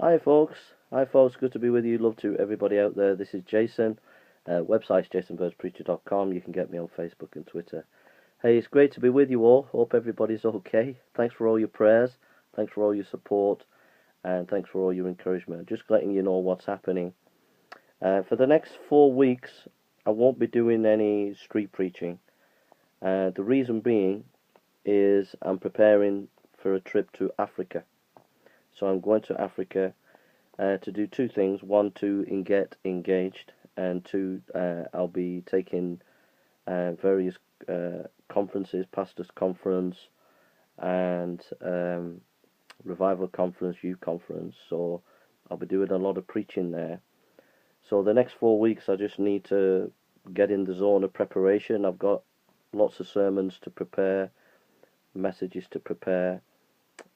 Hi folks, good to be with you. Love to everybody out there. This is Jason. Website's jasonbirdspreacher.com. You can get me on Facebook and Twitter. Hey, it's great to be with you all. Hope everybody's okay. Thanks for all your prayers. Thanks for all your support. And thanks for all your encouragement. Just letting you know what's happening. For the next 4 weeks, I won't be doing any street preaching. The reason being is I'm preparing for a trip to Africa. So I'm going to Africa to do two things. One, to get engaged, and two, I'll be taking various conferences, pastors' conference, and revival conference, youth conference. So I'll be doing a lot of preaching there. So the next 4 weeks, I just need to get in the zone of preparation. I've got lots of sermons to prepare, messages to prepare,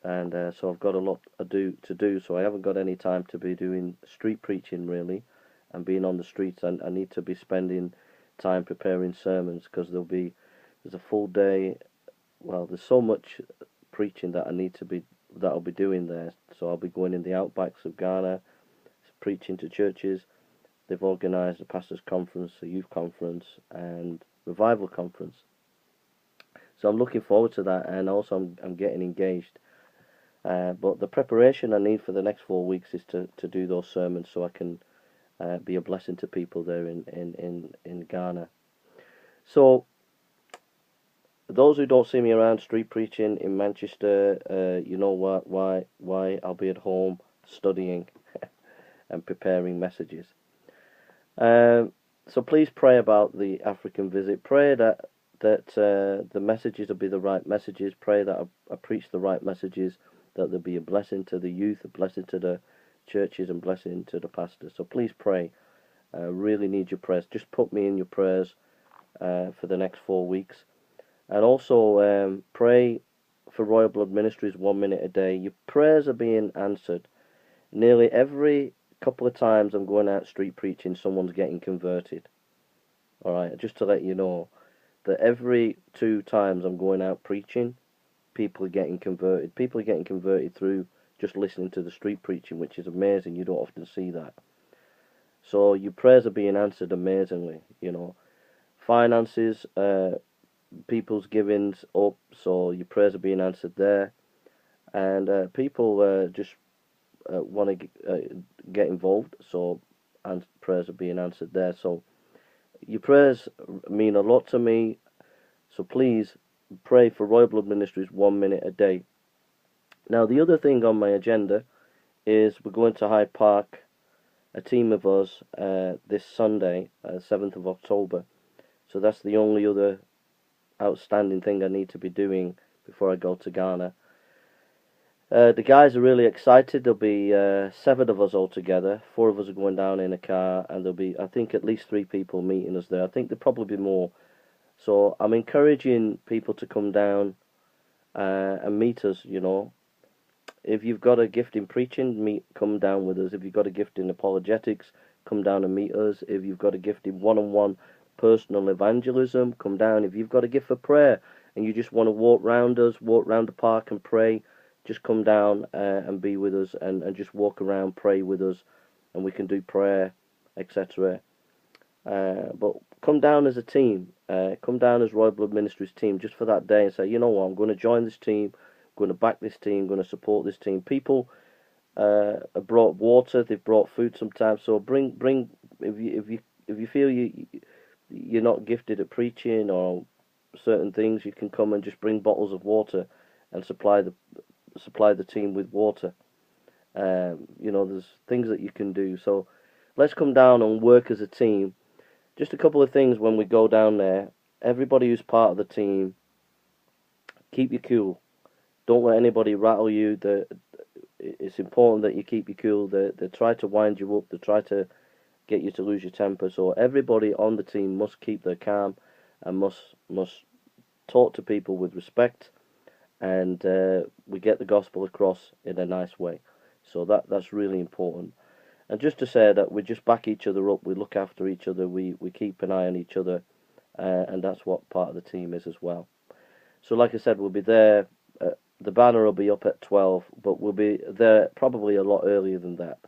and so I've got a lot to do, so I haven't got any time to be doing street preaching really, and being on the streets. And I need to be spending time preparing sermons, because there's a full day. Well, there's so much preaching that I'll be doing there. So I'll be going in the outbacks of Ghana, preaching to churches. They've organised a pastors' conference, a youth conference, and revival conference. So I'm looking forward to that, and also I'm getting engaged. But the preparation I need for the next 4 weeks is to do those sermons, so I can be a blessing to people there in Ghana. So those who don't see me around street preaching in Manchester, you know what? Why I'll be at home studying and preparing messages. So please pray about the African visit. Pray that the messages will be the right messages. Pray that I preach the right messages, that there'll be a blessing to the youth, a blessing to the churches, and blessing to the pastors. So please pray. I really need your prayers. Just put me in your prayers for the next 4 weeks. And also pray for Royal Blood Ministries 1 minute a day. Your prayers are being answered. Nearly every couple of times I'm going out street preaching, someone's getting converted. Alright, just to let you know that every 2 times I'm going out preaching, people are getting converted. People are getting converted through just listening to the street preaching, which is amazing. You don't often see that. So your prayers are being answered amazingly. Finances, people's givings up, so your prayers are being answered there. And people just want to get involved, so prayers are being answered there. So your prayers mean a lot to me. So please pray for Royal Blood Ministries 1 minute a day. Now, the other thing on my agenda is we're going to Hyde Park, a team of us, this Sunday, 7th of October. So that's the only other outstanding thing I need to be doing before I go to Ghana. The guys are really excited. There'll be 7 of us all together. 4 of us are going down in a car, and there'll be, I think, at least 3 people meeting us there. I think there'll probably be more. So I'm encouraging people to come down and meet us. If you've got a gift in preaching, come down with us. If you've got a gift in apologetics, come down and meet us. If you've got a gift in one-on-one personal evangelism, come down. If you've got a gift for prayer and you just want to walk round the park and pray, just come down and be with us, and just walk around, pray with us, and we can do prayer, etc. But come down as a team. Come down as Royal Blood Ministries team just for that day, and say, you know what, I'm going to join this team, I'm going to back this team, I'm going to support this team. People have brought water, they've brought food sometimes. So bring if you feel you're not gifted at preaching or certain things, you can come and just bring bottles of water and supply the team with water. There's things that you can do. So let's come down and work as a team. Just a couple of things when we go down there. Everybody who's part of the team, keep you cool. Don't let anybody rattle you. It's important that you keep you cool. They try to wind you up. They try to get you to lose your temper. So everybody on the team must keep their calm and must talk to people with respect, and we get the gospel across in a nice way. So that's really important. And just to say that we just back each other up, we look after each other, we keep an eye on each other, and that's what part of the team is as well. So like I said, we'll be there the banner will be up at 12, but we'll be there probably a lot earlier than that.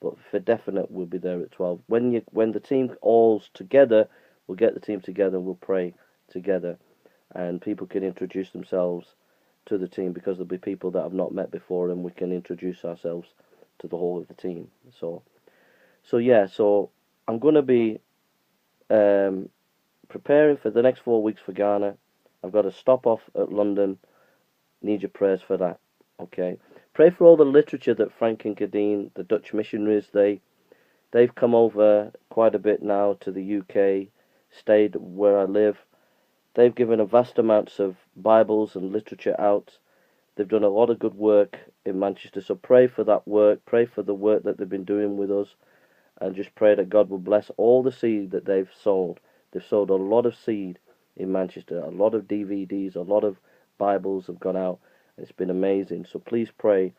But for definite, we'll be there at 12. When the team all's together, we'll get the team together and we'll pray together, and people can introduce themselves to the team, because there'll be people that I've not met before, and we can introduce ourselves to the whole of the team. So I'm going to be preparing for the next 4 weeks for Ghana. I've got to stop off at London. Need your prayers for that. Okay. Pray for all the literature that Frank and Kadeen, the Dutch missionaries, they've come over quite a bit now to the UK, stayed where I live. They've given a vast amounts of Bibles and literature out. They've done a lot of good work in Manchester. So pray for that work. Pray for the work that they've been doing with us, and just pray that God will bless all the seed that they've sold. They've sold a lot of seed in Manchester, a lot of DVDs, a lot of Bibles have gone out. It's been amazing. So please pray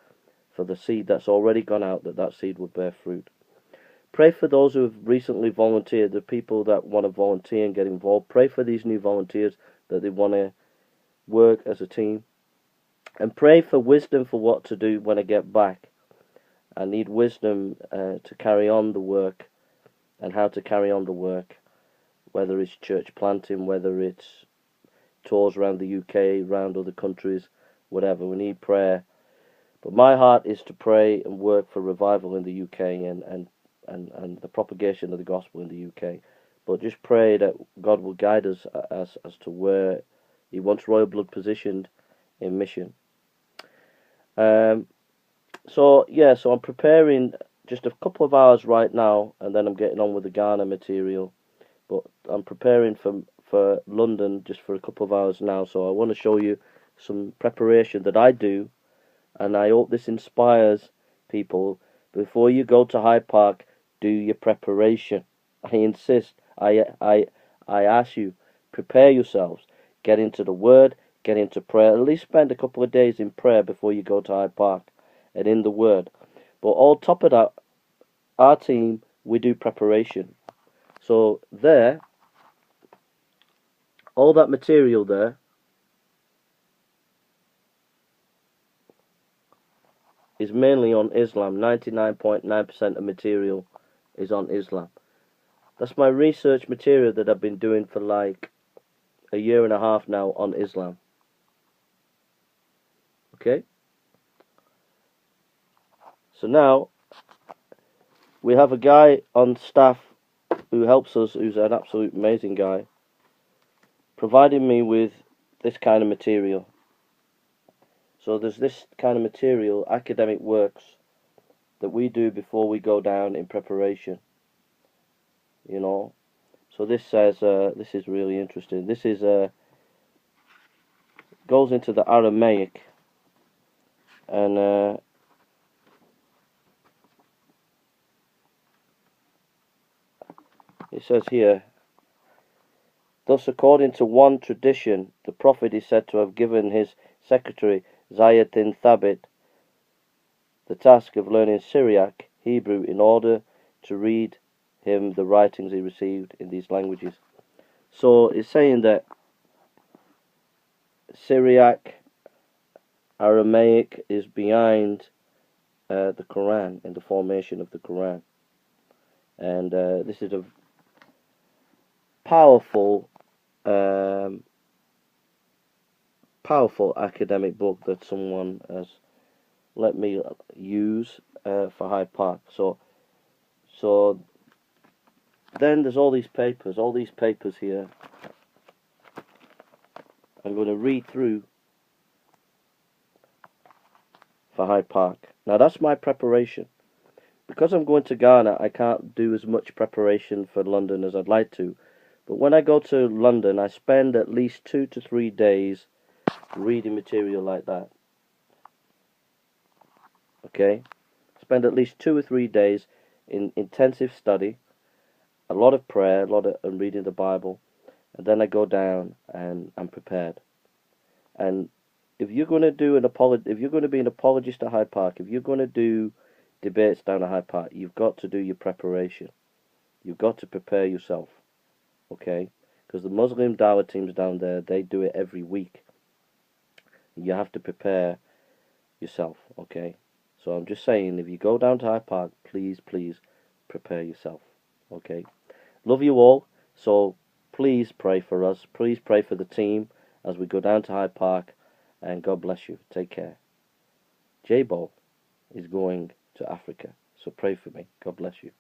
for the seed that's already gone out, that seed will bear fruit. Pray for those who have recently volunteered, the people that want to volunteer and get involved. Pray for these new volunteers that they want to work as a team. And pray for wisdom for what to do when I get back. I need wisdom to carry on the work, and how to carry on the work, whether it's church planting, whether it's tours around the UK, around other countries, whatever. We need prayer. But my heart is to pray and work for revival in the UK, and the propagation of the gospel in the UK. But just pray that God will guide us as to where He wants Royal Blood positioned in mission. So I'm preparing just a couple of hours right now, and then I'm getting on with the Ghana material. But I'm preparing for London just for a couple of hours now, so I want to show you some preparation that I do, and I hope this inspires people. Before you go to Hyde Park, do your preparation. I insist. I ask you, prepare yourselves. Get into the Word, get into prayer. At least spend a couple of days in prayer before you go to Hyde Park, and in the Word. But on top of that, our team, we do preparation. So there, all that material there is mainly on Islam. 99.9% of material is on Islam. That's my research material that I've been doing for like a year and a half now on Islam. Okay? So now, we have a guy on staff who helps us, who's an absolute amazing guy, providing me with this kind of material. So there's this kind of material, academic works, that we do before we go down in preparation. You know, so this says, this is really interesting. This is goes into the Aramaic, and it says here, thus according to one tradition, the Prophet is said to have given his secretary Zayd bin Thabit the task of learning Syriac, Hebrew, in order to read him the writings he received in these languages. So it's saying that Syriac, Aramaic is behind the Quran, in the formation of the Quran. And this is a powerful academic book that someone has let me use for Hyde Park. So then there's all these papers here. I'm going to read through for Hyde Park. Now that's my preparation. Because I'm going to Ghana, I can't do as much preparation for London as I'd like to. But when I go to London, I spend at least 2 to 3 days reading material like that. Okay? Spend at least 2 or 3 days in intensive study, a lot of prayer, and reading the Bible, and then I go down and I'm prepared. And if you're going to do if you're going to be an apologist at Hyde Park, if you're going to do debates down at Hyde Park, you've got to do your preparation. You've got to prepare yourself, okay? Because the Muslim Dawah teams down there, they do it every week. You have to prepare yourself, okay? So I'm just saying, if you go down to Hyde Park, please, please prepare yourself, okay? Love you all, so please pray for us. Please pray for the team as we go down to Hyde Park, and God bless you. Take care. Jaybo is going to Africa, so pray for me. God bless you.